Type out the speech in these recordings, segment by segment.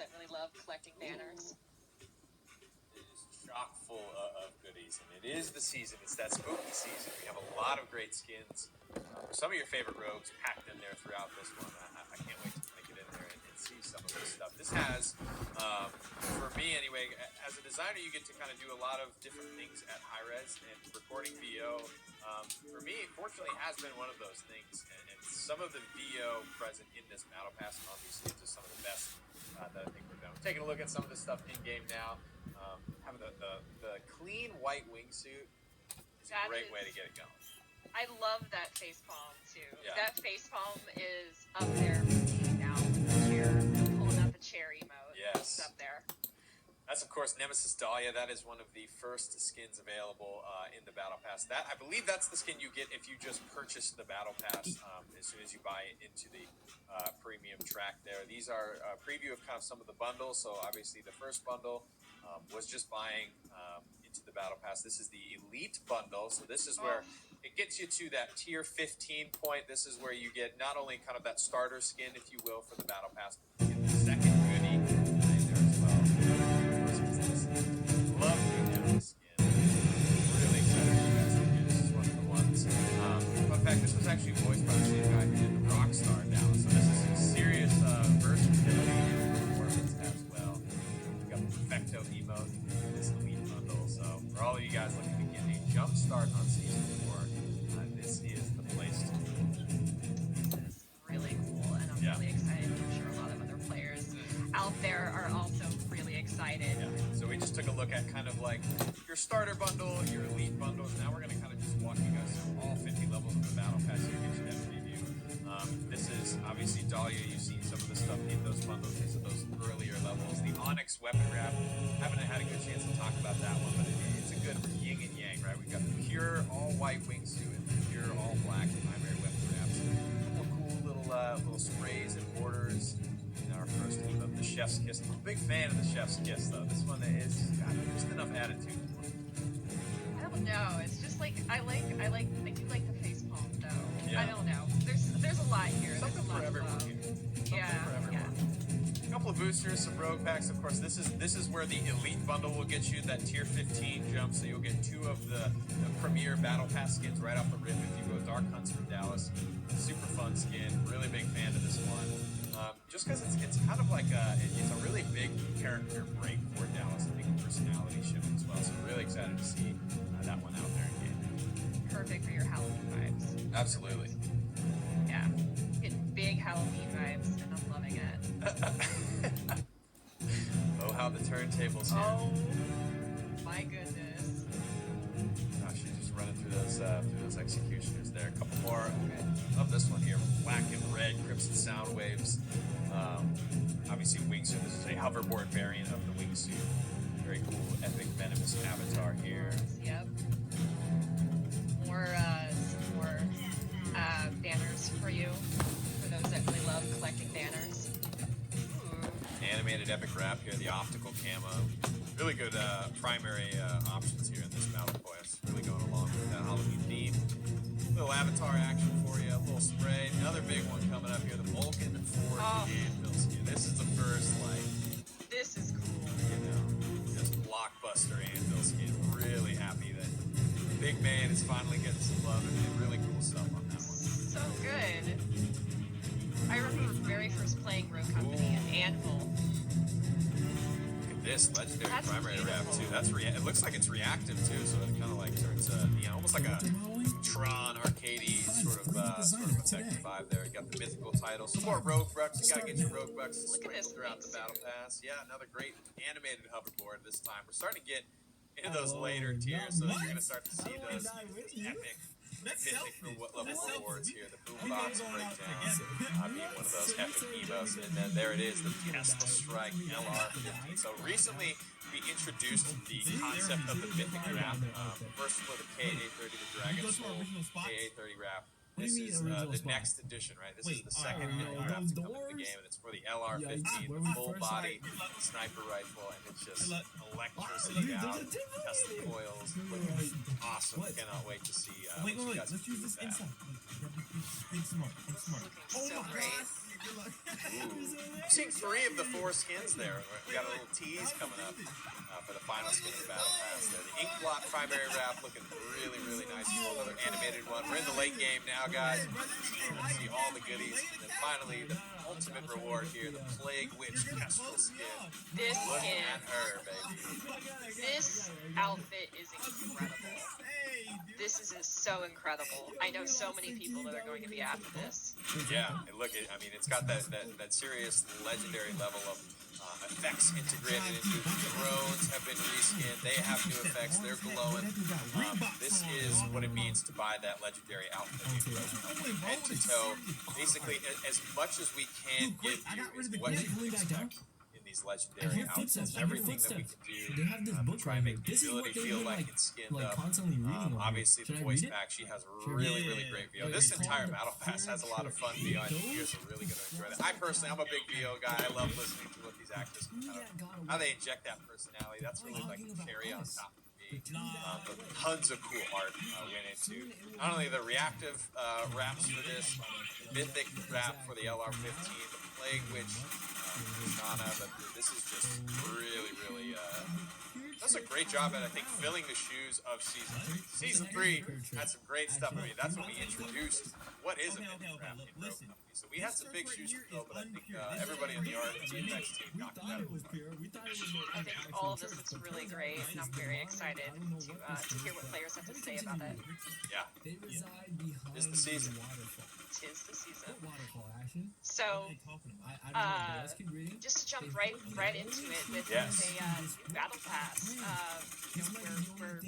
that really love collecting banners. It is chock full of goodies, and it is the season. It's that spooky season. We have a lot of great skins. Some of your favorite rogues packed in there throughout this one. I can't wait to kind of get in there and see some of this stuff. This has, for me anyway, as a designer, you get to kind of do a lot of different things at high res, and recording VO, for me, fortunately, has been one of those things. And some of the VO present in this Battle Pass on these skins is some of the best that I think we're done. We're taking a look at some of this stuff in game now. Having the clean white wingsuit is a great way to get it going. I love that facepalm too. Yeah. That facepalm is up there for me now. The chair, pulling out the chair emote. Yes. It's up there. That's, of course, Nemesis Dahlia. That is one of the first skins available in the Battle Pass. I believe that's the skin you get if you just purchase the Battle Pass as soon as you buy it into the premium track there. These are a preview of kind of some of the bundles. So, obviously, the first bundle was just buying into the Battle Pass. This is the Elite bundle. So, this is where it gets you to that tier 15 point. This is where you get not only kind of that starter skin, if you will, for the Battle Pass, but you get the second goodie right there as well. Love doing this skin. Really excited for you guys to do this. This is one of the ones. Fun fact, this was actually voiced by the same guy who did the Rockstar down. So this is some serious versatility and performance as well. We've got the Perfecto emote in this Elite bundle. So for all of you guys looking to get a jump start on Season 4, this is the place to be. This is really cool, and I'm really excited. I'm sure a lot of other players out there are also really excited. Yeah. So we just took a look at kind of like your starter bundle, your elite bundles. Now we're going to kind of just walk you guys through all 50 levels of the Battle Pass here, get you that preview. This is obviously Dahlia. You've seen some of the stuff in those bundles. These are those earlier levels. The Onyx weapon wrap. Haven't had a good chance to talk about that one, but it's a good yin and yang, right? We've got the pure all white wingsuit and the pure all black primary weapon wraps. A couple cool little sprays and borders. Our first team of the Chef's Kiss. I'm a big fan of the Chef's Kiss, though. This one is got just enough attitude to it. I don't know. It's just like I do like the facepalm though. Yeah. I don't know. There's a lot here. Something There's a lot for everyone of here. love. Something for everyone. A couple of boosters, some rogue packs. Of course, this is where the Elite bundle will get you that tier 15 jump. So you'll get 2 of the premier Battle Pass skins right off the rip. If you go Dark Hunts from Dallas, super fun skin. Really big fan of this one. Just because it's kind of like it's a really big character break for Dallas. I think personality shift as well. So really excited to see that one out there in game. Perfect for your Halloween vibes. Absolutely. Yeah, getting big Halloween vibes, and I'm loving it. Oh, how the turntables here. Oh my goodness. Gosh, you're just running through those executioners there. A couple more of this one here. Black and red Crimson Sound Waves. Obviously, wingsuit. This is a hoverboard variant of the wingsuit. Very cool, epic, venomous avatar here. Yep. More banners for you, for those that really love collecting banners. Animated epic wrap here, the optical camo. Really good primary options here in this battle quest. Really going along with that Halloween theme. Little avatar action for you, a little spray. Another big one coming up here, the Vulcan Forge anvil skin. This is the first, this is cool. Just blockbuster anvil skin. Really happy that Big Man is finally getting some love and really cool stuff on that one. So good. I remember very first playing Rogue Company and Anvil. Look at this legendary That's primary wrap beautiful. too. That's it looks like it's reactive too, so it kind of like turns almost like a Tron arcadey sort of effective vibe there. You got the mythical title, some more Rogue Bucks. You gotta get your Rogue Bucks sprinkled throughout the Battle Pass. Yeah, another great animated hoverboard this time. We're starting to get into those later tiers, so you're gonna start to see those epic mythic level rewards here. The Boombox Breakdown being one of those epic evos, and then there it is, the Tesla Strike LR-15. So recently we introduced the concept of the mythic wrap. First for the KA-30, the Dragon Soul KA-30 wrap. This is the next edition, right? This is the second mythic wrap to come into the game, and it's for the LR-15, the full body sniper rifle, and it's just electricity out, Tesla coils, looking awesome. Cannot wait to see what you guys let's do use with this that. inside. Think smart. So great. I'm seeing 3 of the 4 skins there. We got a little tease coming up for the final skin of the Battle Pass there. The Ink Blot primary wrap looking really, really nice. Another animated one. We're in the late game now, guys. We're going to see all the goodies. And then finally, the ultimate reward here, the Plague Witch Kestrel skin. This Look skin, at her, baby. this outfit is incredible. This is so incredible. I know so many people that are going to be after this. Yeah, and look, I mean, it's got that serious legendary level of effects integrated into it. The drones have been reskinned. They have new effects. They're glowing. This is what it means to buy that legendary outfit. Head to toe. Basically, as much as we can give you is what you can expect in these legendary outfits. Everything that we can do to try and make the ability feel like it's skinned up. Obviously, the voice pack, she has a really, really great VO. This entire Battle Pass has a lot of fun VO. I think you guys are really going to enjoy that. I personally, I'm a big VO guy. I love listening to what these actors how they inject that personality. That's really like the cherry on top of me. But tons of cool art went into not only the reactive wraps for this, the mythic wrap for the LR-15, the Plague Witch Nana, but this is just really, really does a great job at, I think, filling the shoes of Season 3. Season 3 had some great stuff. I mean, that's when we introduced what is a mythic wrap in Rogue Company. So we had some big shoes to fill, but I think everybody on the art and TFX team got that. I think all of this looks really great, and I'm very excited to hear what players have to say about it. Yeah. It's the season. Tis the season. So, just to jump right into it with a new Battle Pass,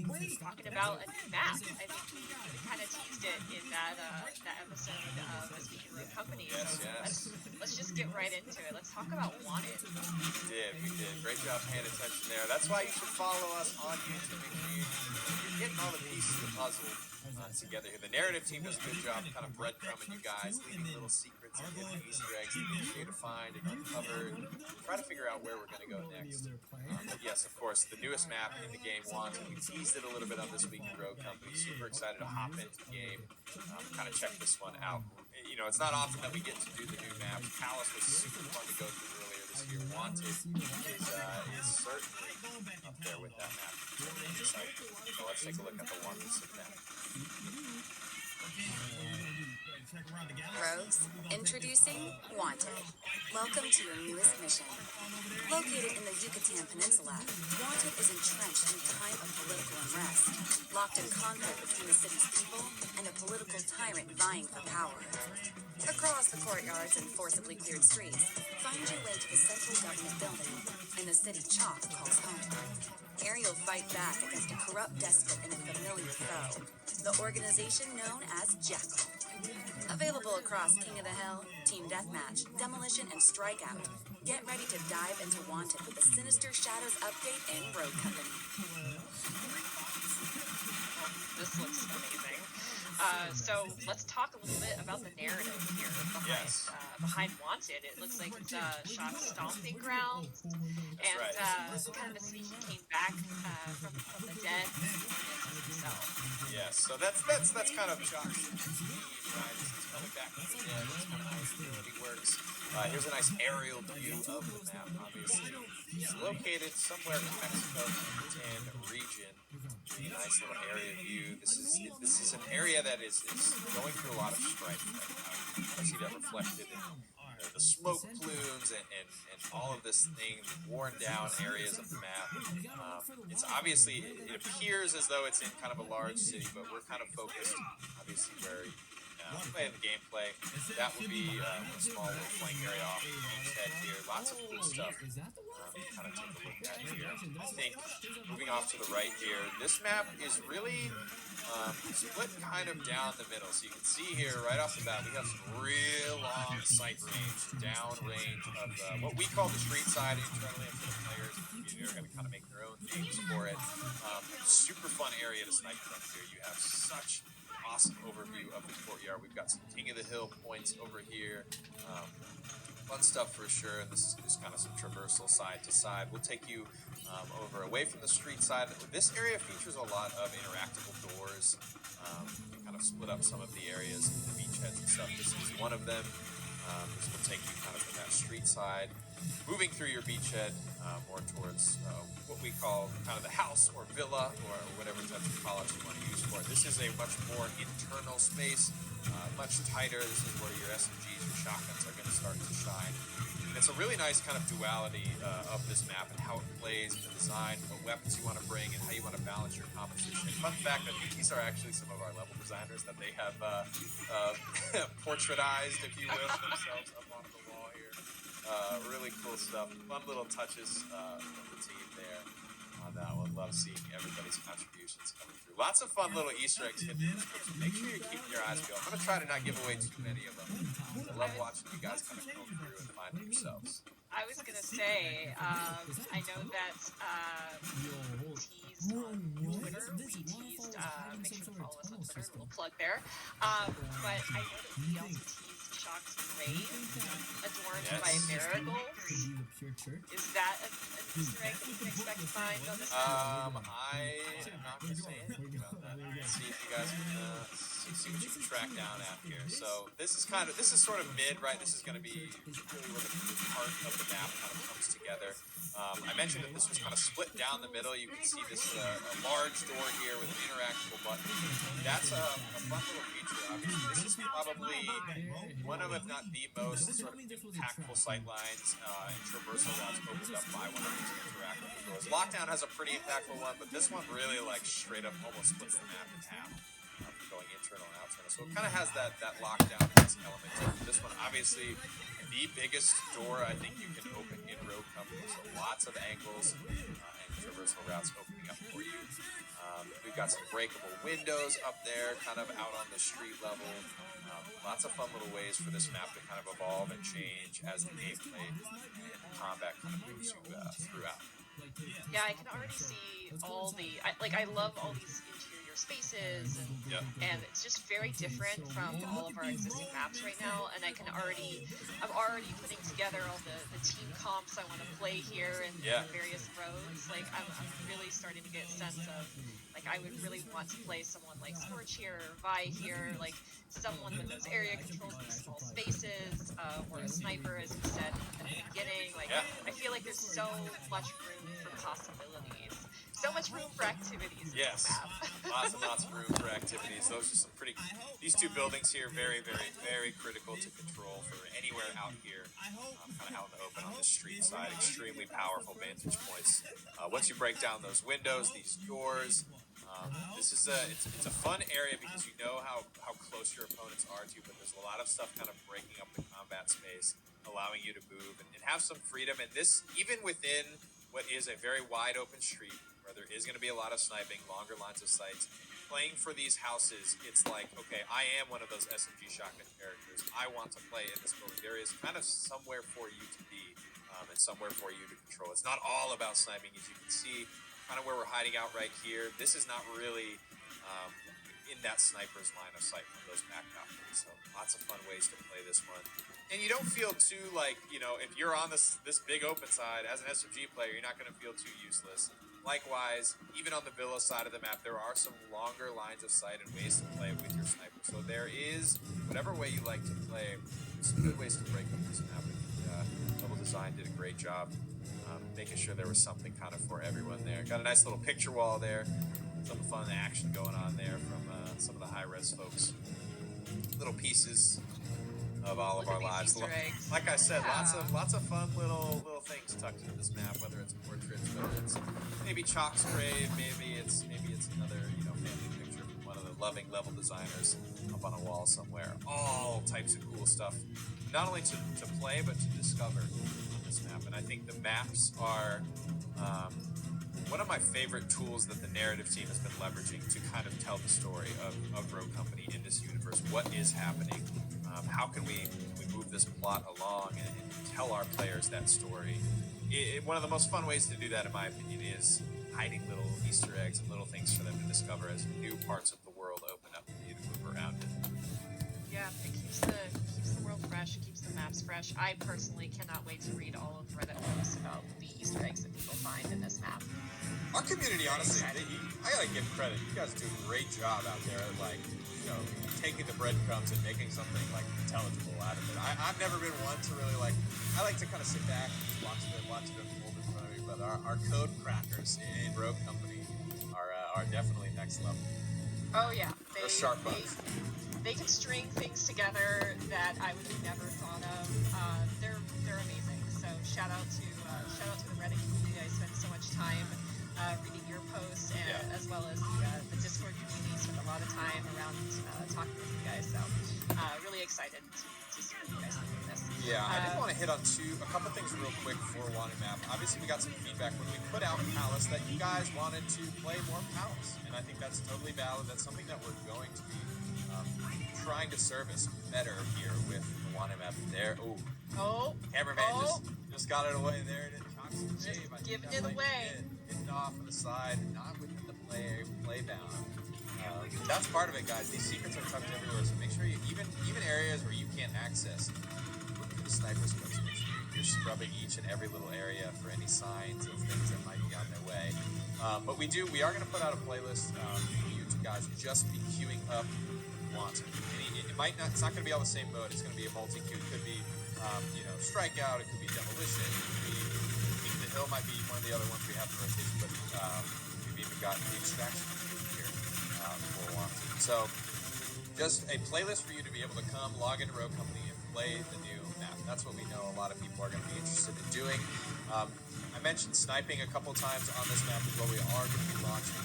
we're talking about a new map. I think we kind of teased it in that episode of Speaking Rogue Company. Yes. Let's just get right into it. Let's talk about Wanted. We did. Great job paying attention there. That's why you should follow us on YouTube. You're getting all the pieces of the puzzle together here. The narrative team does a good job kind of breadcrumbing you guys, leaving little secrets and hidden Easter eggs that you're to find and uncover and try to figure out where we're going to go next. But yes, of course, the newest map in the game, Wanted. We teased it a little bit on This Week in Rogue Company. Super excited to hop into the game, kind of check this one out. You know, it's not often that we get to do the new map. Palace was super fun to go through earlier this year. Wanted is certainly up there with that map. So let's take a look at the Wanted map. Rogues, introducing Wanted. Welcome to your newest mission. Located in the Yucatan Peninsula, Wanted is entrenched in a time of political unrest, locked in conflict between the city's people and a political tyrant vying for power. Across the courtyards and forcibly cleared streets, find your way to the central government building in the city Chalk calls home. Here you'll fight back against a corrupt despot and a familiar foe, the organization known as Jackal. Available across King of the Hill, Team Deathmatch, Demolition, and Strikeout. Get ready to dive into Wanted with the Sinister Shadows update in Rogue Company. This looks amazing. So let's talk a little bit about the narrative here behind Wanted. It looks like it's shot stomping grounds, and kind of a city he came back from the dead himself. Yes, so that's kind of Chuck's theme, right? He's coming back from the dead. That's kind of how his ability works. Here's a nice aerial view of the map. Obviously, it's located somewhere in Mexico, Yucatan region. Nice little area view. This is an area that is going through a lot of strife right now. I see that reflected in the smoke plumes and all of this thing, worn down areas of the map. It's obviously, it appears as though it's in kind of a large city, but we're kind of focused, obviously, where play in the gameplay. That would be a small little flank area off the beach head here. Lots of cool stuff. Kind of take a look at here. I think moving off to the right here, this map is really split kind of down the middle. So you can see here right off the bat, we have some real long sight range, down range of what we call the street side internally, and for the players in the community are going to kind of make their own names for it. Super fun area to snipe from here. You have such awesome overview of the courtyard. We've got some King of the Hill points over here. Fun stuff for sure, and this is just kind of some traversal side to side. We'll take you over away from the street side. This area features a lot of interactable doors. You kind of split up some of the areas, the beachheads and stuff. This is one of them. This will take you kind of from that street side, moving through your beachhead more towards what we call kind of the house or villa or whatever type of college you want to use for it. This is a much more internal space, much tighter. This is where your SMGs, your shotguns are going to start to shine. And it's a really nice kind of duality of this map and how it plays, the design, what weapons you want to bring, and how you want to balance your composition. Fun fact, I think these are actually some of our level designers that they have portraitized, if you will, themselves up on the wall here. Really cool stuff. Fun little touches from the team there on that one. Love seeing everybody's contributions coming through. Lots of fun little Easter eggs hidden in this book, so make sure you're keeping your eyes peeled. I'm going to try to not give away too many of them. I love watching you guys kind of comb through and find them yourselves. I was going to say, I know that teased on Twitter, we teased, make sure to follow us on Twitter, a little plug there, but I know that we also teased Shock's grave adorned by marigolds. Is that an Easter egg that we can expect to find on this I am not going to say anything about that. Let's see if you guys can see what you can track down out here. So this is sort of mid, right? This is going to be really where the part of the map kind of comes together. I mentioned that this was kind of split down the middle. You can see this a large door here with an interactable button. That's a fun little feature, obviously. This is probably one of, if not the most sort of impactful sight lines and traversal routes opened up by one of these interactable doors. Lockdown has a pretty impactful one, but this one really like straight up almost splits the map in half, going internal and external. So it kind of has that lockdown element to it. This one, obviously, the biggest door I think you can open in Rogue Company. So lots of angles and traversal routes opening up for you. We've got some breakable windows up there, kind of out on the street level. Lots of fun little ways for this map to kind of evolve and change as the gameplay and combat kind of moves you throughout. Yeah, I can already see all the, I love all these interior spaces, and it's just very different from all of our existing maps right now, and I'm already putting together all the team comps I want to play here and various roads. Like, I'm really starting to get a sense of, like, I would really want to play someone like Scorch here, or Vi here, like, someone with those area controls in small spaces, or a sniper, as you said at the beginning. Like, I feel like there's so much room for possibilities, so much room for activities. Yes, lots and lots of room for activities. Those are some pretty. These two buildings here, very, very, very critical to control for anywhere out here, kind of out in the open on the street side. Extremely powerful vantage points. Once you break down those windows, these doors. This is it's a fun area because you know how close your opponents are to you, but there's a lot of stuff kind of breaking up the combat space, allowing you to move and have some freedom. And this, even within what is a very wide open street, where there is going to be a lot of sniping, longer lines of sights, playing for these houses, it's like, okay, I am one of those SMG shotgun characters. I want to play in this building. There is kind of somewhere for you to be and somewhere for you to control. It's not all about sniping, as you can see. Kind of where we're hiding out right here. This is not really in that sniper's line of sight from those back balconies. So lots of fun ways to play this one. And you don't feel too like, if you're on this big open side as an SMG player, you're not going to feel too useless. Likewise, even on the Villa side of the map, there are some longer lines of sight and ways to play with your sniper. So there is, whatever way you like to play, there's some good ways to break up this map. Level Design did a great job making sure there was something kind of for everyone there. Got a nice little picture wall there. Some fun action going on there from some of the high-res folks. Little pieces of all of our lives. Like I said, lots of fun little things tucked into this map. Whether it's portraits, whether it's maybe Chalk's grave, maybe it's another family picture from one of the loving level designers up on a wall somewhere. All types of cool stuff, not only to play but to discover on this map. And I think the maps are one of my favorite tools that the narrative team has been leveraging to kind of tell the story of Rogue Company in this universe. What is happening? How can we move this plot along and tell our players that story? One of the most fun ways to do that, in my opinion, is hiding little Easter eggs and little things for them to discover as new parts of the world open up for you to move around in. Yeah, it keeps the world fresh, it keeps the maps fresh. I personally cannot wait to read all of Reddit posts about the Easter eggs that people find in this map. Our community, honestly, I gotta give credit. You guys do a great job out there at, like, you know, taking the breadcrumbs and making something, like, intelligible out of it. I've never been one to really, like, I like to kind of sit back and just watch it unfold in front of me, but our code crackers in Rogue Company are definitely next level. Oh, yeah. They're sharp bugs. They can string things together that I would have never thought of. They're amazing. So shout out to the Reddit community. I spend so much time reading your posts, and as well as the Discord community. Spend a lot of time around talking with you guys. So really excited to see what you guys are doing this. Yeah, I did want to hit on a couple things real quick for Wanted Map. Obviously, we got some feedback when we put out Palace that you guys wanted to play more Palace, and I think that's totally valid. That's something that we're going to be trying to service better here with the Wanted Map. There, cameraman just got it away there. Just giving it away. Hitting off on the side, not within the playbound. That's part of it, guys. These secrets are tucked everywhere, so make sure you even areas where you can't access, look for the sniper scopes. Make sure you're scrubbing each and every little area for any signs of things that might be on their way. But we are going to put out a playlist for you two guys just be queuing up Wanted. It's not going to be all the same mode. It's going to be a multi-queue. It could be Strikeout. It could be Demolition. It could be King of the Hill. Might be one of the other ones we have in rotation, but we've even got the Extraction here for Wanted. So just a playlist for you to be able to come log into Rogue Company and play the new map. That's what we know a lot of people are going to be interested in doing. I mentioned sniping a couple times on this map as well. We are going to be launching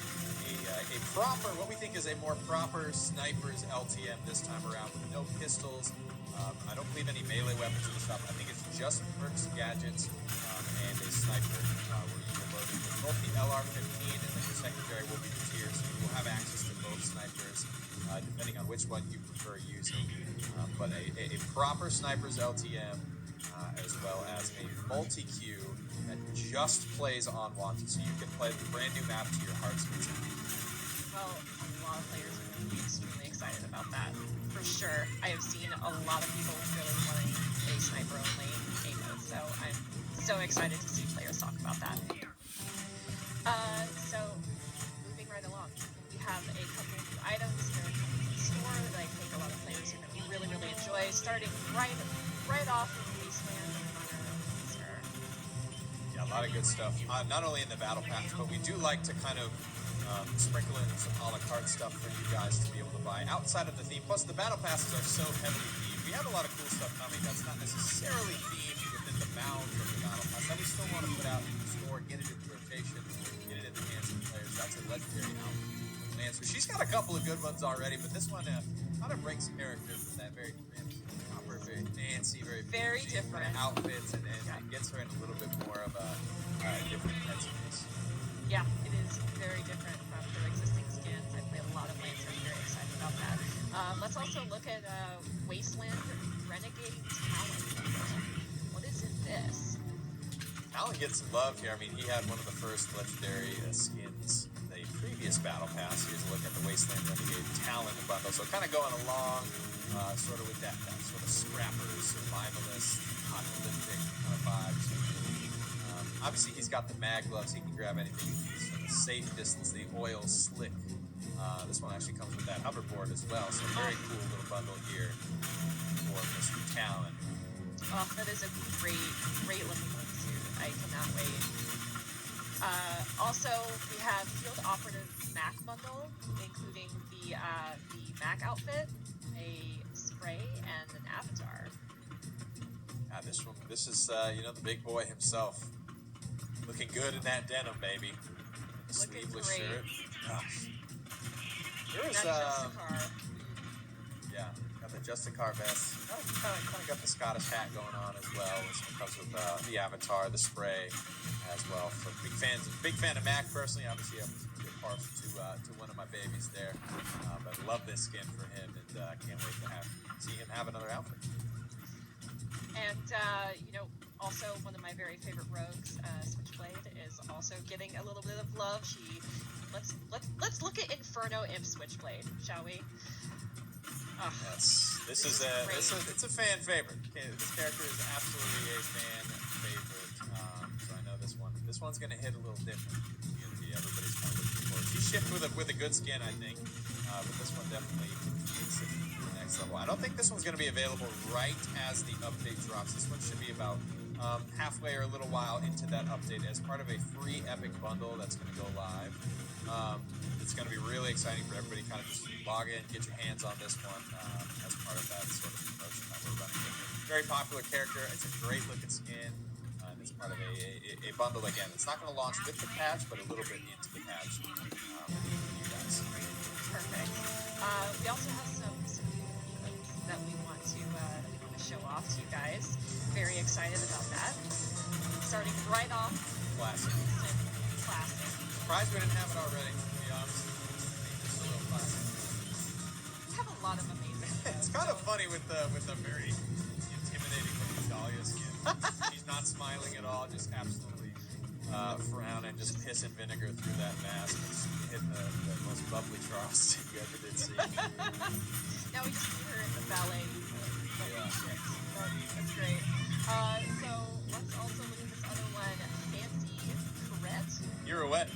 a proper, what we think is a more proper sniper's LTM this time around with no pistols. I don't believe any melee weapons in the shop. I think it's just perks, gadgets, and a sniper where you are loaded with both the LR-15 and then your secondary will be the tier, so you will have access to both snipers depending on which one you prefer using. But a proper sniper's LTM as well as a multi-queue that just plays on Wanted, so you can play the brand new map to your heart's content. Well, a lot of players are going to be extremely excited about that, for sure. I have seen a lot of people really wanting a sniper-only game mode, so I'm so excited to see players talk about that. So, moving right along, we have a couple of new items here in the store that I think a lot of players are going to really, really enjoy, starting right off with Wasteland and Hunter. Yeah, a lot of good stuff. Not only in the Battle Pass, but we do like to kind of sprinkle in some a la carte stuff for you guys to be able to buy outside of the theme. Plus, the battle passes are so heavily themed. We have a lot of cool stuff coming that's not necessarily themed within the bounds of the battle pass that we still want to put out in the store, get it into rotation, get it in the hands of players. That's a legendary outfit. Man, so she's got a couple of good ones already, but this one kind of breaks character from that very proper, very fancy, very different outfits, and gets her in a little bit more of a different headspace. Yeah, it is very different from their existing skins. I play a lot of Lancer. I'm very excited about that. Let's also look at Wasteland Renegade Talon. What is in this? Talon gets some love here. I mean, he had one of the first legendary skins in the previous Battle Pass. Here's a look at the Wasteland Renegade Talon bundle. So kind of going along sort of with that sort of scrapper, survivalist, apocalyptic kind of vibes. Obviously, he's got the mag gloves. He can grab anything he's from a safe distance. The oil slick. This one actually comes with that hoverboard as well. So very cool little bundle here for Mr. Talon. Oh, that is a great looking suit. I cannot wait. Also, we have Field Operative Mac bundle, including the Mac outfit, a spray, and an avatar. Yeah, this is the big boy himself. Looking good in that denim, baby. Sleeveless shirt. Gosh. There's yeah, got the Justicar vest. Kind of got the Scottish hat going on as well. This one comes with the avatar, the spray as well. So big fan of Mac personally. Obviously, I'm partial to one of my babies there. But love this skin for him, and can't wait to see him have another outfit. And also one of my very favorite rogues, Switchblade, is also getting a little bit of love. Let's look at Inferno Imp Switchblade, shall we? Yes, it's a fan favorite. This character is absolutely a fan favorite. So I know this one's gonna hit a little different. It's gonna be everybody's kind of looking for. She shipped with a good skin, I think, but this one definitely takes it to the next level. I don't think this one's going to be available right as the update drops. This one should be about halfway or a little while into that update as part of a free Epic bundle that's going to go live. It's going to be really exciting for everybody. Kind of just log in, get your hands on this one as part of that sort of promotion that we're running. Very popular character. It's a great looking skin. It's part of a bundle again. It's not going to launch with the patch, but a little bit into the patch for you guys. Perfect. We also have some emotes that we want to show off to you guys. Very excited about that. Starting right off. Classic. Classic. Surprised we didn't have it already, to be honest. Just a little classic. We have a lot of amazing. It's kind of funny with the very intimidating looking Dahlia skin. She's not smiling at all, just absolutely frowning, just pissing vinegar through that mask. It's hitting the most bubbly frost you ever did see. Now we just see her in the ballet. That's great. So let's also look at this other one, Fancy Corette. Pirouette.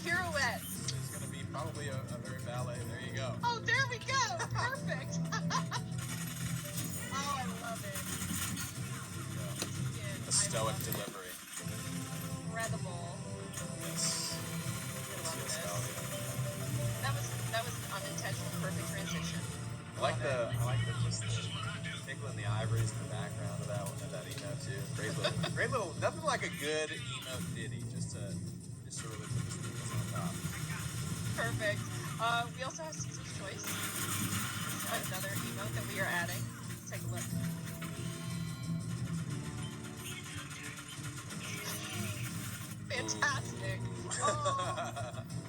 Pirouette. It's going to be probably a very ballet. There you go. Oh, there we go. Perfect. Oh, I love it. A stoic delivery. Incredible. Yes. That was an unintentional perfect transition. I like the just the tickling the ivories in the background of that emote too. Great little nothing like a good emote ditty just to really put the sprinkles on top. Perfect. We also have Caesar's Choice. Another emote that we are adding. Let's take a look. Fantastic.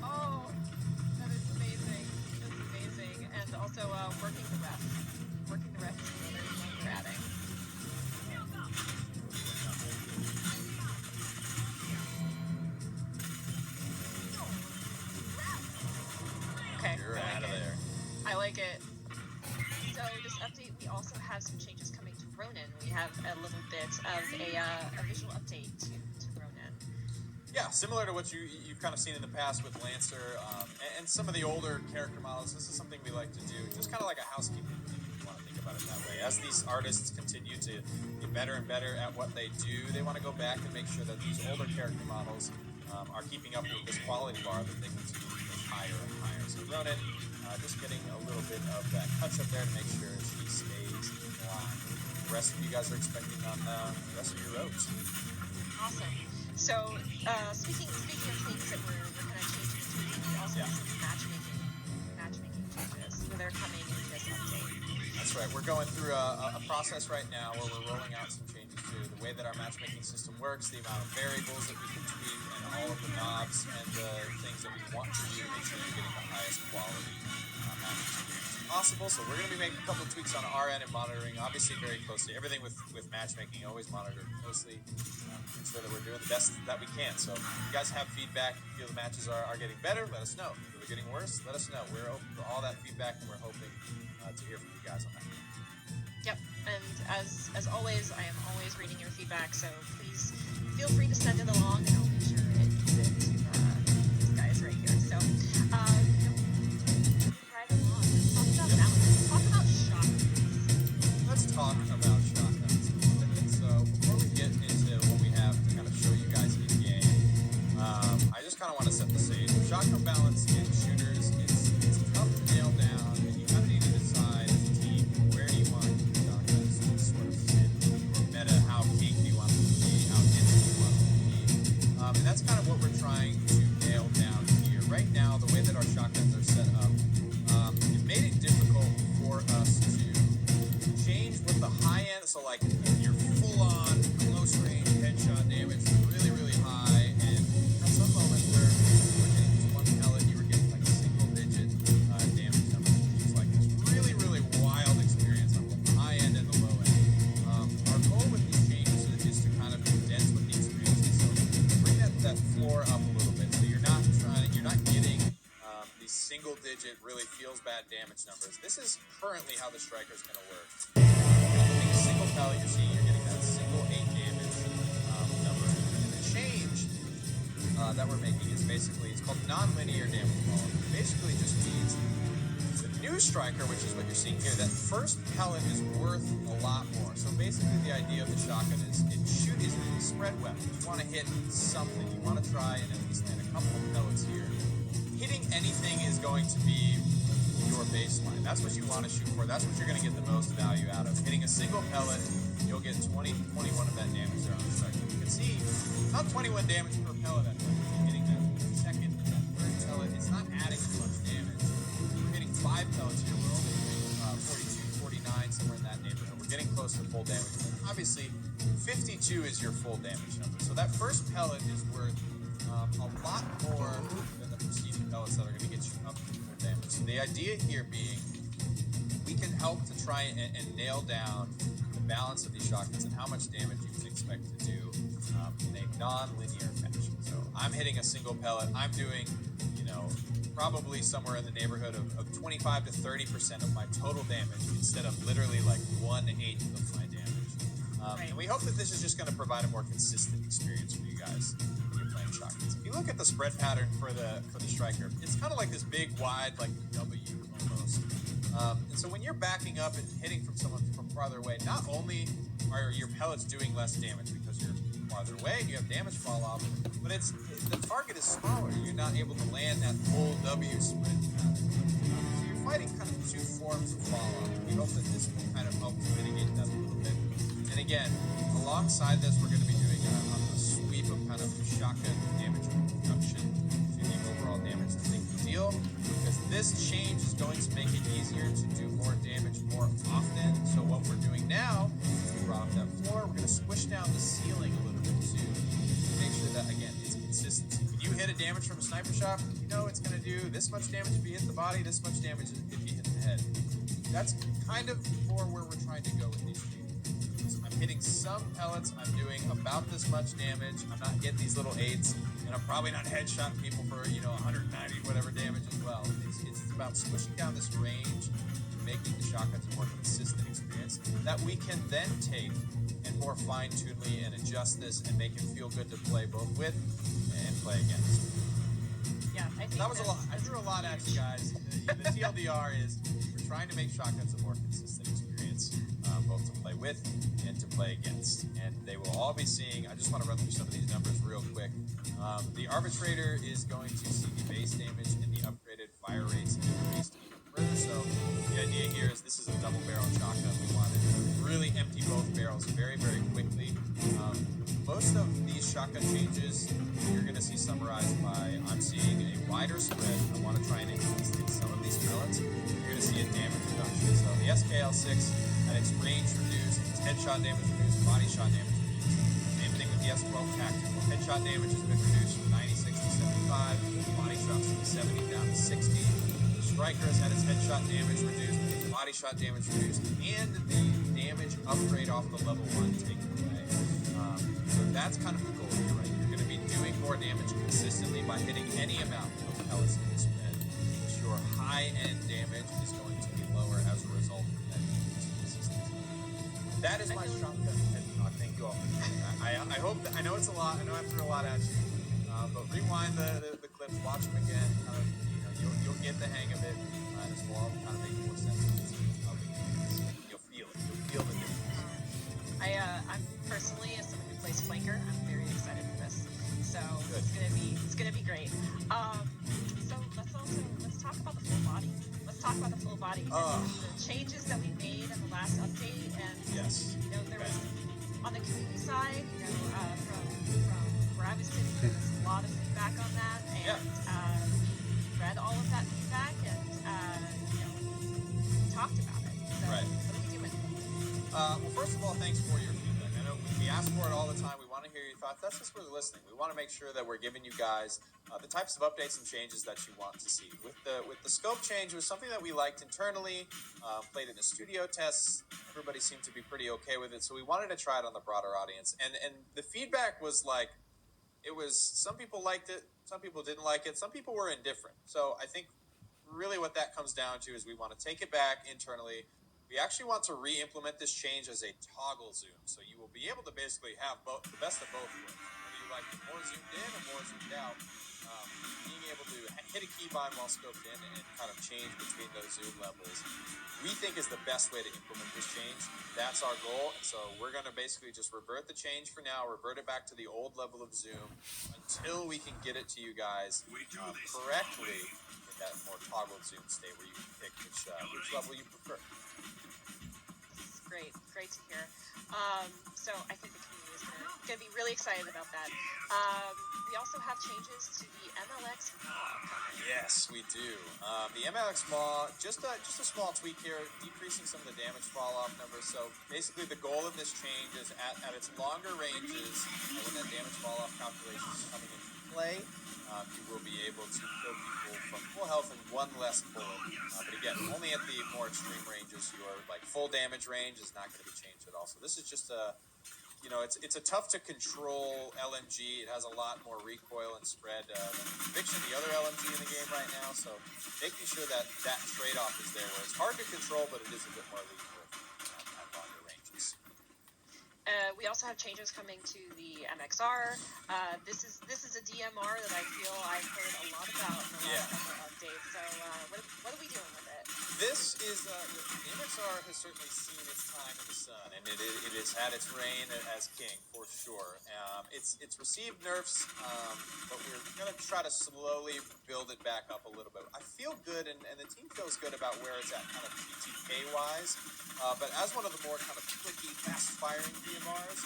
Oh, that is amazing. That's amazing. And also working the ref. Working the ref is another emote we're adding. Okay. You're out of there. I like it. So this update, we also have some changes coming to Ronin. We have a little bit of a visual update to Ronin. Yeah, similar to what you've kind of seen in the past with Lancer and some of the older character models. This is something we like to do, just kind of like a housekeeping thing, if you want to think about it that way. As these artists continue to get better and better at what they do, they want to go back and make sure that these older character models are keeping up with this quality bar that they continue to push higher and higher. So Ronin, just getting a little bit of that touch up there to make sure she stays in line. The rest of you guys are expecting on the rest of your roads. Awesome. So speaking of things that we're kind of changing to, we also have some matchmaking changes that are coming in this update. That's right. We're going through a process right now where we're rolling out some changes to the way that our matchmaking system works, the amount of variables that we can tweak, and all of the knobs and the things that we want to do to make sure you're getting the highest quality match experience possible. So we're going to be making a couple of tweaks on our end and monitoring, obviously very closely. Everything with matchmaking, always monitor closely, ensure that we're doing the best that we can. So if you guys have feedback, feel the matches are getting better, let us know. If they're getting worse, let us know. We're open for all that feedback, and we're hoping to hear from you guys on that. Yep, and as always, I am always reading your feedback, so please feel free to send it along, and I'll make sure it gets it to these guys right here. So, right along, let's talk about balance. Let's talk about shotguns. Let's talk about shotguns. So before we get into what we have to kind of show you guys in game, I just kind of want to set the stage. Shotgun balance in shooters, it's tough to nail down, and you kind of need to decide as a team where do you want shotguns to sort of sit. Meta, how peak do you want them to be? How instant do you want them to be? And that's kind of what we're trying to nail down here. Right now, the way that our shotguns are set up, it made it difficult for us to change with the high end. So like your full-on close range headshot damage is really, really high, and at some moments where you were getting just one pellet, you were getting like single-digit damage numbers, which is like this really, really wild experience on both the high end and the low end. Our goal with these changes is to kind of condense what the experience is. So bring that floor up a little bit, so you're not getting these single-digit, really feels-bad damage numbers. This is currently how the Striker's going to work. A single pellet, you're seeing you're getting that single 8 damage number. And the change that we're making is basically, it's called non-linear damage fallout. Basically just means the new striker, which is what you're seeing here, that first pellet is worth a lot more. So basically the idea of the shotgun is is a spread weapon. You want to hit something. You want to try and at least land a couple of pellets here. Hitting anything is going to be your baseline. That's what you want to shoot for. That's what you're going to get the most value out of. Hitting a single pellet, you'll get 20 to 21 of that damage there on the striker. You can see not 21 damage per pellet at hitting that second, that third pellet. It's not adding as much damage. We're hitting 5 pellets here. We're only hitting 42, 49, somewhere in that neighborhood. We're getting close to full damage. But obviously, 52 is your full damage number. So that first pellet is worth a lot more than the preceding pellets that are going to get you up to full damage. So the idea here being we can help to try and nail down the balance of these shotguns and how much damage you can expect to do in a non-linear fashion. So I'm hitting a single pellet. I'm doing, probably somewhere in the neighborhood of 25 to 30% of my total damage instead of literally like 1/8 of my damage. And we hope that this is just going to provide a more consistent experience for you guys when you're playing shotguns. If you look at the spread pattern for the striker, it's kind of like this big, wide, like W almost. And so when you're backing up and hitting from someone from farther away, not only are your pellets doing less damage because you're farther away and you have damage fall off, but the target is smaller. You're not able to land that full W spread pattern. So you're fighting kind of two forms of fall off. We hope that this will kind of help to mitigate that a little bit. And again, alongside this, we're going to be doing a sweep of kind of shotgun damage reduction to the overall damage that they can deal, because this change is going to make it easier to do more damage more often. So what we're doing now is we brought up that floor. We're going to squish down the ceiling a little bit too, to make sure that, again, it's consistency. When you hit a damage from a sniper shot, you know it's going to do this much damage if you hit the body, this much damage if you hit the head. That's kind of more where we're trying to go with these changes. I'm hitting some pellets, I'm doing about this much damage, I'm not getting these little 8s, and I'm probably not headshotting people for, 190 whatever damage as well. It's about squishing down this range, making the shotguns a more consistent experience that we can then take and more fine-tunedly and adjust this and make it feel good to play both with and play against. Yeah, I think that was a lot. I threw a lot at you guys. The TLDR is we're trying to make shotguns a more consistent experience, both to play with and to play against. And they will all be seeing, I just want to run through some of these numbers real quick. The Arbitrator is going to see the base damage and the upgraded fire rates increased even further. So the idea here is this is a double barrel shotgun. We want to really empty both barrels very, very quickly. Most of these shotgun changes you're going to see summarized by, I'm seeing a wider spread. I want to try and increase some of these pellets. You're going to see a damage reduction. So the SKL6 had its range reduced, its headshot damage reduced, body shot damage reduced. Same thing with the S12 Tactical. Headshot damage has been reduced from 96 to 75, body shots from 70 down to 60. The Striker has had its headshot damage reduced, its body shot damage reduced, and the damage upgrade off the level 1 taken away. So that's kind of the goal here, right? You're going to be doing more damage consistently by hitting any amount of pellets in the spread. Your high-end damage is going to be lower as a result of that consistency. That is my shotgun head talk. Thank you all. I know it's a lot. I know I threw a lot at you. But rewind the clips, watch them again. You'll get the hang of it. This will all kind of make more sense. You'll feel it. You'll feel the difference. I'm personally, as someone who plays flanker, I'm very excited for this. So it's gonna be great. So let's talk about the full body. Let's talk about the full body. The changes that we made in the last update, and yes, there was on the community side, from where I was sitting, there was a lot of feedback on that, and read all of that feedback and talked about it. So right. What are you doing? Well, first of all, thanks for your feedback. I know we ask for it all the time. We want to hear your thoughts. That's just for the listening. We want to make sure that we're giving you guys the types of updates and changes that you want to see. With the scope change, it was something that we liked internally, played in the studio tests. Everybody seemed to be pretty okay with it, so we wanted to try it on the broader audience. And the feedback was like, it was, some people liked it, some people didn't like it, some people were indifferent. So I think really what that comes down to is we want to take it back internally. We actually want to re-implement this change as a toggle zoom. So you will be able to basically have the best of both worlds. Whether you like it more zoomed in or more zoomed out, being able to hit a keybind while scoped in and kind of change between those zoom levels, we think is the best way to implement this change. That's our goal. And so we're going to basically just revert the change for now, revert it back to the old level of zoom until we can get it to you guys correctly in that more toggled zoom state where you can pick which level you prefer. Great to hear. So I think the community is going to be really excited about that. We also have changes to the MLX MAW coming. Yes, we do. The MLX MAW, just a small tweak here, decreasing some of the damage fall-off numbers. So basically the goal of this change is at its longer ranges, when that damage fall-off calculation is coming into play, you will be able to kill people from full health and one less bullet. But again, only at the more extreme ranges, your like full damage range is not going to be changed at all. So this is just a, it's a tough to control LMG. It has a lot more recoil and spread than Conviction, the other LMG in the game right now. So making sure that trade-off is there, where it's hard to control, but it is a bit more lethal at longer ranges. We also have changes coming to the MXR. This is a DMR that I feel I've heard a lot about in the last couple of updates. So what are we doing with it? This is the MXR has certainly seen its time in the sun, and it has had its reign as king for sure. It's received nerfs, but we're gonna try to slowly build it back up a little bit. I feel good, and the team feels good about where it's at, kind of PTK wise. But as one of the more kind of clicky, fast-firing DMRs,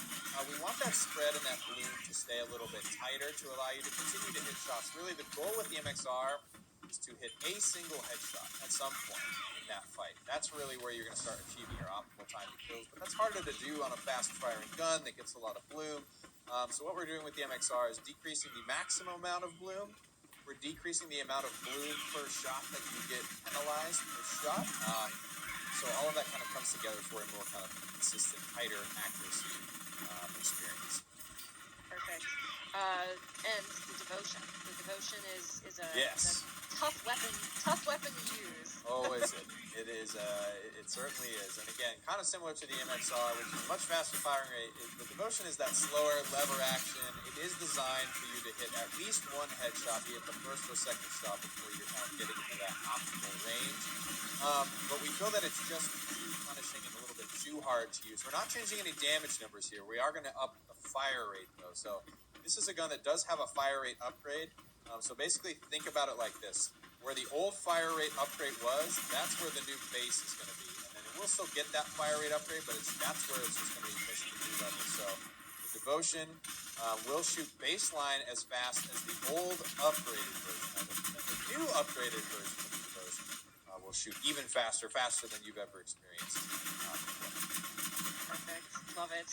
we want that spread and that bloom to stay a little bit tighter to allow you to continue to hit shots. Really, the goal with the MXR is to hit a single headshot at some point in that fight. That's really where you're going to start achieving your optimal time to kills, but that's harder to do on a fast-firing gun that gets a lot of bloom. So what we're doing with the MXR is decreasing the maximum amount of bloom. We're decreasing the amount of bloom per shot that you get penalized per shot. So all of that kind of comes together for a more kind of consistent, tighter accuracy experience. Perfect. And the devotion. The devotion is a tough weapon to use. Oh, is it? It is. It certainly is. And again, kind of similar to the MXR, which is a much faster firing rate. The devotion is that slower lever action. It is designed for you to hit at least one headshot, be it the first or second shot, before you're kind of getting into that optimal range. But we feel that it's just too punishing and a little bit too hard to use. We're not changing any damage numbers here. We are going to up the fire rate, though. So this is a gun that does have a fire rate upgrade. So basically, think about it like this. Where the old fire rate upgrade was, that's where the new base is going to be. And then it will still get that fire rate upgrade, but that's where it's just going to be pushed to new levels. So the devotion will shoot baseline as fast as the old upgraded version of it. And the new upgraded version of the devotion will shoot even faster than you've ever experienced. Perfect. Love it.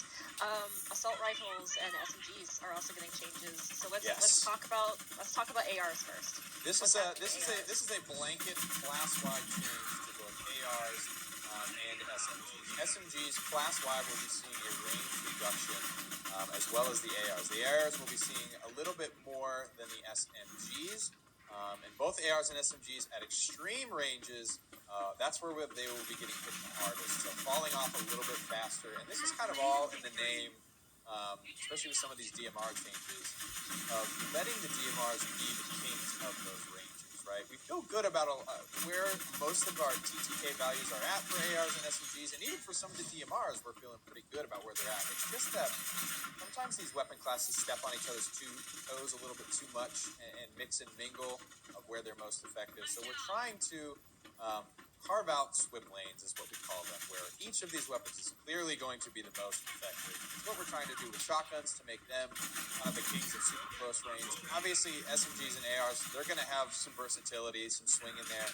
Assault rifles and SMGs are also getting changes. So let's talk about ARs first. This is a blanket class-wide change to both ARs and SMGs. SMGs class-wide will be seeing a range reduction as well as the ARs. The ARs will be seeing a little bit more than the SMGs. And both ARs and SMGs at extreme ranges, that's where they will be getting hit the hardest. So falling off a little bit faster. And this is kind of all in the name, especially with some of these DMR changes, of letting the DMRs be the kings of those ranges, right? We feel good about where most of our TTK values are at for ARs and SMGs, and even for some of the DMRs, we're feeling pretty good about where they're at. It's just that sometimes these weapon classes step on each other's toes a little bit too much and mix and mingle of where they're most effective. So we're trying to carve out swim lanes, is what we call them, where each of these weapons is clearly going to be the most effective. It's what we're trying to do with shotguns to make them kind of the kings of super close range. Obviously, SMGs and ARs, they're going to have some versatility, some swing in there.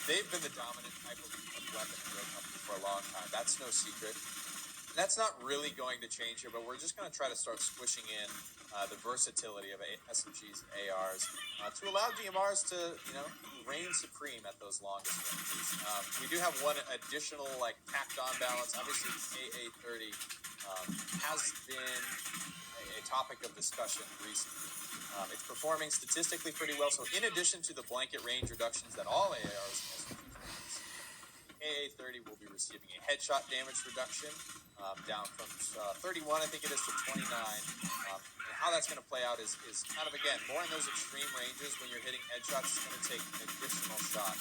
They've been the dominant type of weapon in Rogue Company for a long time. That's no secret. That's not really going to change here, but we're just going to try to start squishing in the versatility of SMGs and ARs to allow DMRs to, reign supreme at those longest ranges. We do have one additional, tacked on balance. Obviously, AA30 has been a topic of discussion recently. It's performing statistically pretty well. So in addition to the blanket range reductions that all ARs and SMGs face, KA-30 will be receiving a headshot damage reduction, down from 31, I think it is, to 29. And how that's going to play out is kind of, again, more in those extreme ranges. When you're hitting headshots, it's going to take an additional shot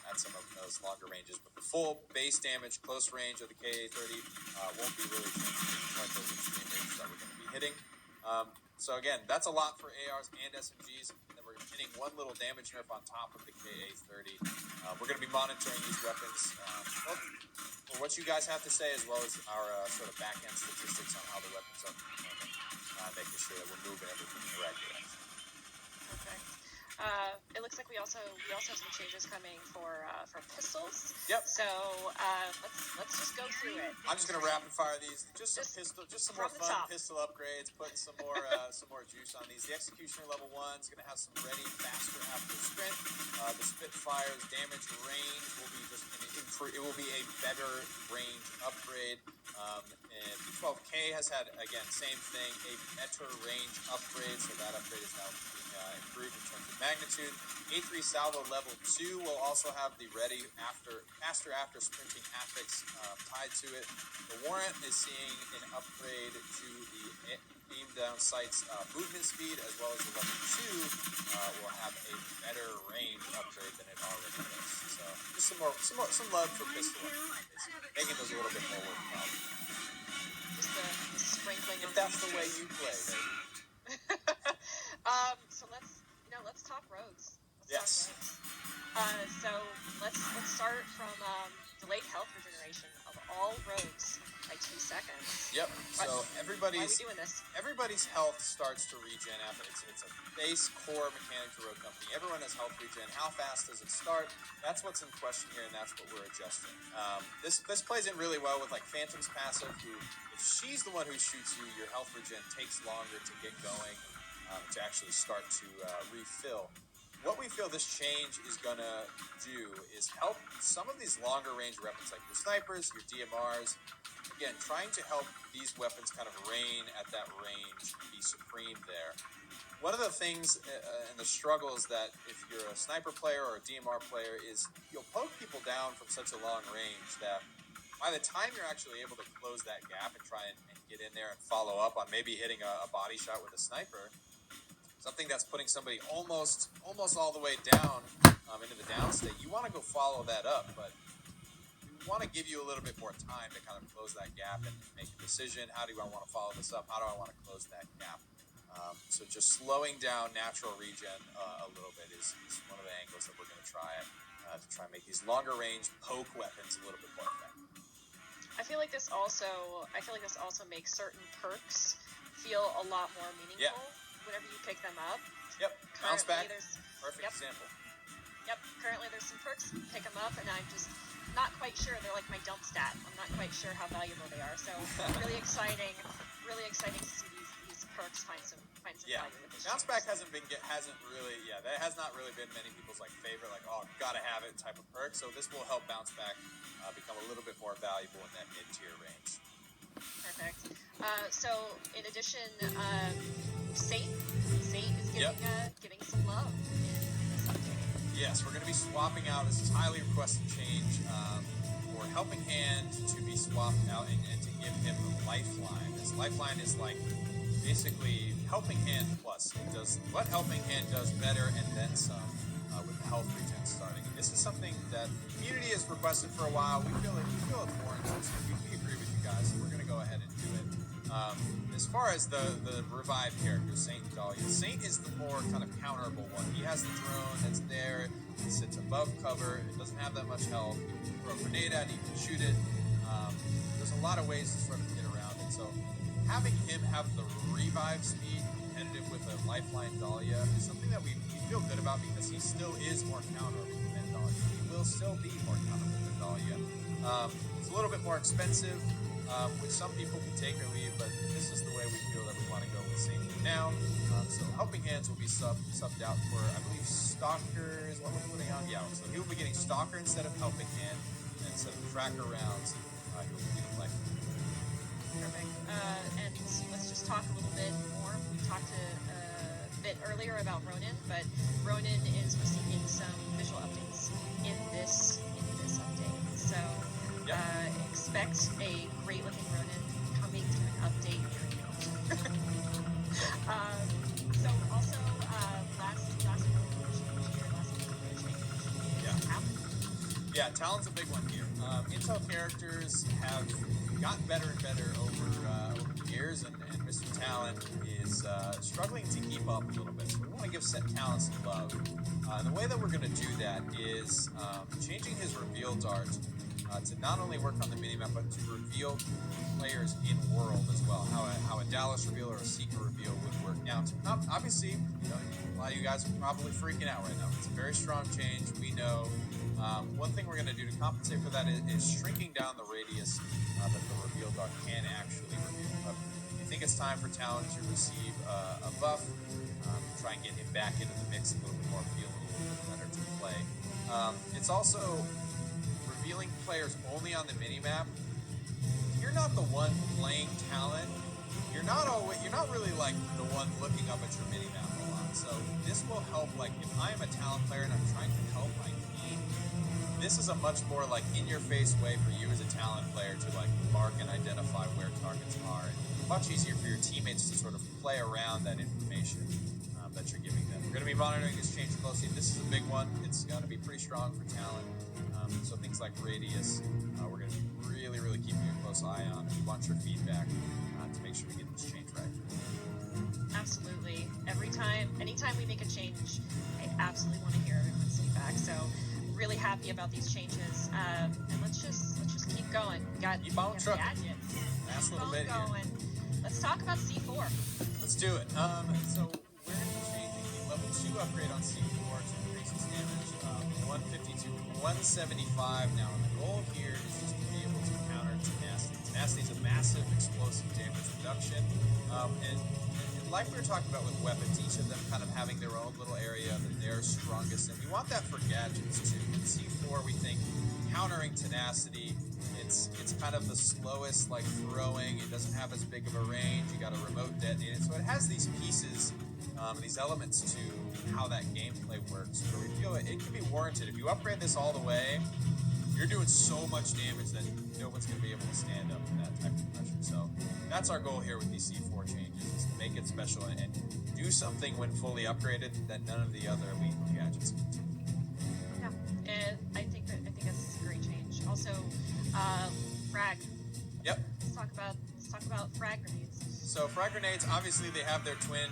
at some of those longer ranges. But the full base damage, close range of the KA-30 won't be really changing like those extreme ranges that we're going to be hitting. So again, that's a lot for ARs and SMGs. And then we're hitting one little damage nerf on top of the KA-30. We're going to be monitoring these weapons for what you guys have to say, as well as our sort of back-end statistics on how the weapons are performing, making sure that we're moving everything in the right direction. Perfect. It looks like we also have some changes coming for pistols. Yep. So let's just go through it. I'm just gonna rapid fire these. Just some more fun pistol upgrades. Putting some more juice on these. The Executioner level 1 is gonna have some ready faster after sprint. The Spitfire's damage range will be it will be a better range upgrade. And B12K has had, again, same thing, a better range upgrade. So that upgrade is now improved in terms of magnitude. A3 Salvo level 2 will also have the ready faster after sprinting affix tied to it. The Warrant is seeing an upgrade to the beam down sights movement speed, as well as the level 2 will have a better range upgrade than it already does. So just some love for pistol upgrades, making those a little bit more worthwhile. Just the sprinkling. If that's the way you play, baby. So let's talk rogues. Yes. So let's start from delayed health regeneration of all rogues by 2 seconds. Yep. So why are we doing this? Everybody's health starts to regen after it's a base core mechanic to Rogue Company. Everyone has health regen. How fast does it start? That's what's in question here, and that's what we're adjusting. This plays in really well with like Phantom's passive, who, if she's the one who shoots you, your health regen takes longer to get going, to actually start to refill. What we feel this change is going to do is help some of these longer range weapons like your snipers, your DMRs, again, trying to help these weapons kind of reign at that range, be supreme there. One of the things and the struggles that if you're a sniper player or a DMR player is you'll poke people down from such a long range that by the time you're actually able to close that gap and try and get in there and follow up on maybe hitting a body shot with a sniper, something that's putting somebody almost all the way down into the down state, you want to go follow that up, but we want to give you a little bit more time to kind of close that gap and make a decision. How do I want to follow this up? How do I want to close that gap? So just slowing down natural regen a little bit is one of the angles that we're going to try and make these longer range poke weapons a little bit more effective. I feel like this also makes certain perks feel a lot more meaningful. Yeah. Whenever you pick them up. Yep. Bounce back. Perfect example. Yep. Currently there's some perks. Pick them up, and I'm just not quite sure. They're like my dump stat. I'm not quite sure how valuable they are. So really exciting to see these perks find some value with this. Bounce back that has not really been many people's like favorite, like, oh, gotta have it type of perk. So this will help bounce back become a little bit more valuable in that mid-tier range. Perfect. So in addition, Saint is getting some love in this update. Yes, we're going to be swapping out. This is highly requested change for Helping Hand to be swapped out and to give him Lifeline. This Lifeline is like basically Helping Hand plus. It does what Helping Hand does better and then some with the health regen starting. This is something that the community has requested for a while. We feel it's warranted. So we agree with you guys. So we're going to go ahead and do it. As far as the revived character, Saint Dahlia, Saint is the more kind of counterable one. He has the drone that's there. It sits above cover. It doesn't have that much health. You can throw a grenade at it. You can shoot it. There's a lot of ways to sort of get around it. So having him have the revive speed competitive with a Lifeline Dahlia is something that we feel good about because he still is more counterable than Dahlia. He will still be more counterable than Dahlia. It's a little bit more expensive, which some people can take or leave, but this is the way we feel that we want to go with Saint now. So Helping Hands will be subbed out for, I believe, Stalker is what we're putting on. Yeah, so he will be getting Stalker instead of Helping Hand, and instead of Tracker rounds, he will be getting Lifeline. Perfect. And let's just talk a little bit more. We talked a bit earlier about Ronin, but Ronin is receiving some visual updates in this update. So expect a great looking rodent coming to an update. Here we go. So also last change here, last change is Talon. Yeah, Talon's a big one here. Intel characters have gotten better and better over the years, and Mr. Talon is struggling to keep up a little bit. So we want to give Talon some love. And the way that we're going to do that is changing his reveal dart to not only work on the minimap, but to reveal players in world as well. How a Dallas reveal or a Seeker reveal would work. Now, obviously, a lot of you guys are probably freaking out right now. It's a very strong change. We know. One thing we're going to do to compensate for that is shrinking down the radius that the reveal dart can actually reveal. I think it's time for Talon to receive a buff, try and get him back into the mix a little bit more, feel a little bit better to play. It's also revealing players only on the minimap. You're not the one playing Talon. You're not really like the one looking up at your minimap a lot. So this will help. Like if I'm a Talon player and I'm trying to help my team, this is a much more like in-your-face way for you as a Talon player to like mark and identify where targets are, and much easier for your teammates to sort of play around that information that you're giving them. We're going to be monitoring this change closely. This is a big one. It's going to be pretty strong for Talon. So things like radius, we're going to be really keeping a close eye on. We want your feedback to make sure we get this change right. Absolutely. Anytime we make a change, I absolutely want to hear everyone's feedback. So really happy about these changes. And let's just keep going. We got gadgets. Last little bit going. Here. Let's talk about C4. Let's do it. So we're going to be changing the level 2 upgrade on C4 to increase its damage 150 to 175. Now, the goal here is just to be able to counter tenacity. Tenacity is a massive explosive damage reduction. And like we were talking about with weapons, each of them kind of having their own little area that they're strongest in. We want that for gadgets too. In C4, we think countering tenacity, it's kind of the slowest, like throwing. It doesn't have as big of a range. You got a remote detonate. So it has these pieces, these elements to how that gameplay works. So we feel it can be warranted. If you upgrade this all the way, you're doing so much damage that no one's going to be able to stand up to that type of pressure. So that's our goal here with these C4 changes, is to make it special and do something when fully upgraded that none of the other elite gadgets can do. Yeah, and I think that's a great change. Also, frag. Yep. Let's talk about frag grenades. So frag grenades, obviously they have their twin,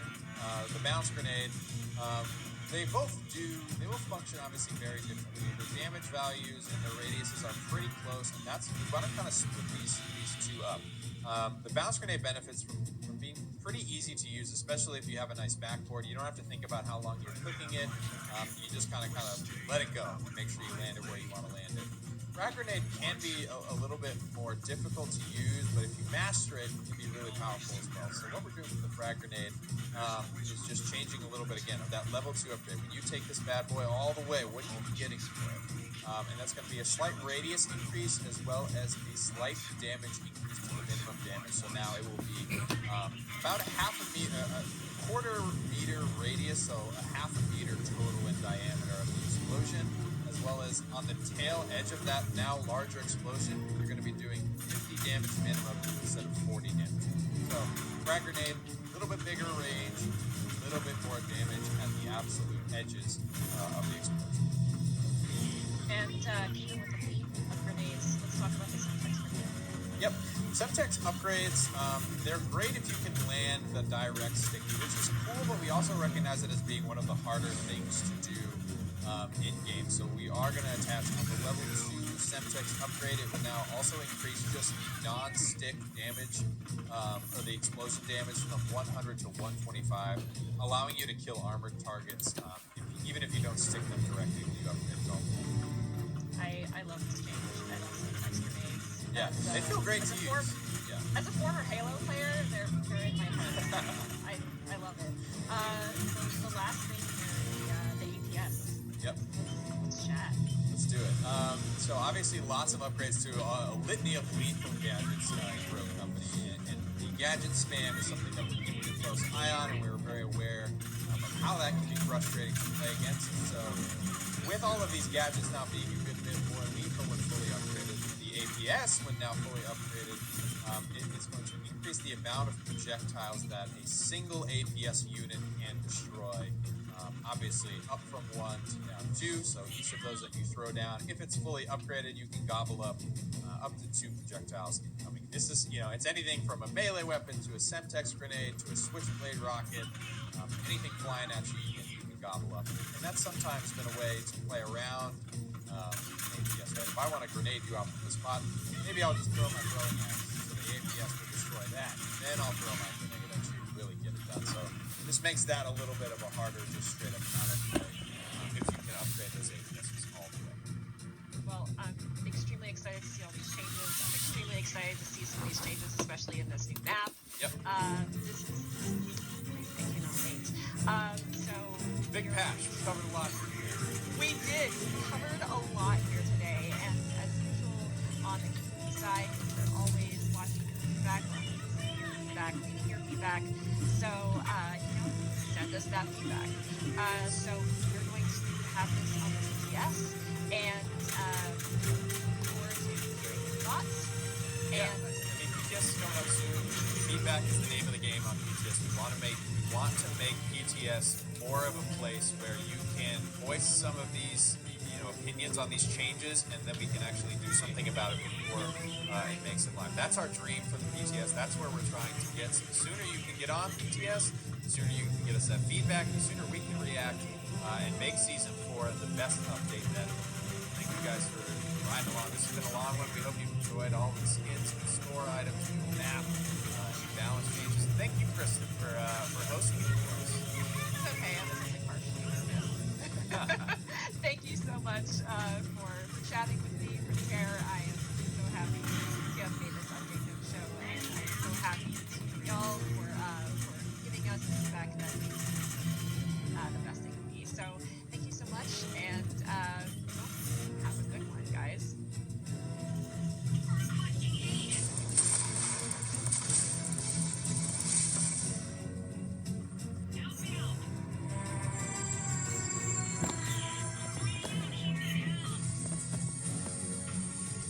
the bounce grenade. They both function obviously very differently. The damage values and the radiuses are pretty close, and we want to kind of split these two up. The bounce grenade benefits from being pretty easy to use, especially if you have a nice backboard. You don't have to think about how long you're cooking it. You just kind of let it go and make sure you land it where you want to land it. Frag grenade can be a little bit more difficult to use, but if you master it, it can be really powerful as well. So what we're doing with the frag grenade is just changing a little bit again of that level 2 upgrade. When you take this bad boy all the way, what are you getting for it? And that's going to be a slight radius increase as well as a slight damage increase to the minimum damage. So now it will be about a quarter meter radius, so a half a meter total in diameter of the explosion. As well as on the tail edge of that now larger explosion, you're going to be doing 50 damage minimum instead of 40 damage. So, frag grenade, a little bit bigger range, a little bit more damage at the absolute edges of the explosion. And keeping with the theme of grenades, let's talk about the Subtext Upgrades. Yep. Subtext Upgrades, they're great if you can land the direct sticky, which is cool, but we also recognize it as being one of the harder things to do in-game. So we are going to attach on the level 2 Subtext upgrade. It will now also increase just the non-stick damage, or the explosion damage from 100 to 125, allowing you to kill armored targets, even if you don't stick them directly when you upgrade them. I love this change. I love Subtext grenades. Yeah, they feel great to use. As a former Halo player, they're in my heart. I love it. The last thing here, the APS. Yep. Let's chat. Let's do it. So obviously lots of upgrades to a litany of lethal gadgets in Rogue Company, and the gadget spam is something that we're keeping a close eye on, and we're very aware of how that can be frustrating to play against. So with all of these gadgets now being a good bit more lethal when fully upgraded, the the APS, when now fully upgraded, it is going to increase the amount of projectiles that a single APS unit can destroy. Obviously, up from 1 to down 2, so each of those that you throw down, if it's fully upgraded, you can gobble up to 2 projectiles. I mean, this is, it's anything from a melee weapon to a Subtext grenade to a switchblade rocket, anything flying at you, you can gobble up. And that's sometimes been a way to play around APS. Right? If I want to grenade you off of the spot, maybe I'll just throw my throwing axe so the APS will destroy that. Then I'll throw my grenade at you to really get it done. So this makes that a little bit of a harder, just straight up counter play if you can upgrade those APSs all the way. Well, I'm extremely excited to see all these changes. I'm extremely excited to see some of these changes, especially in this new map. Yep. This is, I cannot wait. So big patch. We covered a lot here. We did. We covered a lot here today, and as usual, on the community side, we're always watching feedback, we hear feedback. So, send us that feedback. So we're going to have this on the PTS, and look forward to hearing your thoughts. Yeah, PTS is coming up soon. Feedback is the name of the game on PTS. We want to make PTS more of a place where you can voice some of these opinions on these changes, and then we can actually do something about it before it makes it live. That's our dream for the PTS. That's where we're trying to get. So the sooner you can get on PTS, the sooner you can get us that feedback, the sooner we can react and make Season 4 the best update that. Thank you guys for riding along. This has been a long one. We hope you enjoyed all the skins, the store items, the map, balance changes. Thank you, Kristen, for hosting it for us. It's okay. I was only partially nervous. Thank you so much for chatting with me, for the chair. I am so happy to have made this update show, and I'm so happy to see y'all